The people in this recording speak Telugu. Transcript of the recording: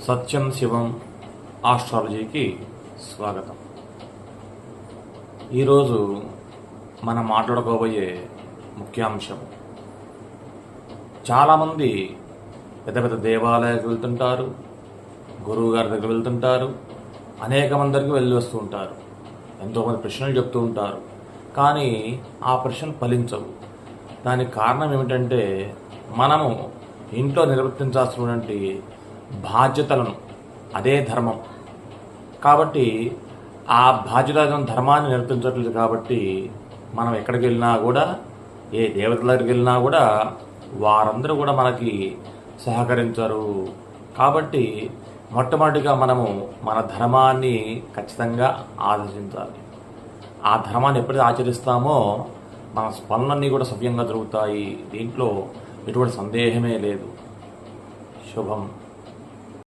సత్యం శివం ఆస్ట్రాలజీకి స్వాగతం. ఈరోజు మనం మాట్లాడుకోబోయే ముఖ్యాంశం, చాలామంది పెద్ద పెద్ద దేవాలయాలకు వెళ్తుంటారు, గురువు గారి దగ్గర వెళ్తుంటారు, అనేక మంది దగ్గరికి వెళ్ళి వస్తూ ఉంటారు, ఎంతోమంది ప్రశ్నలు చెప్తూ ఉంటారు. కానీ ఆ ప్రశ్నలు ఫలించవు. దానికి కారణం ఏమిటంటే, మనము ఇంట్లో నిర్వర్తించాల్సినటువంటి బాధ్యతలను, అదే ధర్మం కాబట్టి ఆ బాధ్యతలను ధర్మాన్ని నిర్వర్తించట్లేదు. కాబట్టి మనం ఎక్కడికి వెళ్ళినా కూడా, ఏ దేవతల దగ్గరికి వెళ్ళినా కూడా వారందరూ కూడా మనకి సహకరించరు. కాబట్టి మొట్టమొదటిగా మనము మన ధర్మాన్ని ఖచ్చితంగా ఆచరించాలి. ఆ ధర్మాన్ని ఎప్పుడైతే ఆచరిస్తామో మన పనులన్నీ కూడా సవ్యంగా జరుగుతాయి. దీంట్లో ఎటువంటి సందేహమే లేదు. శుభం.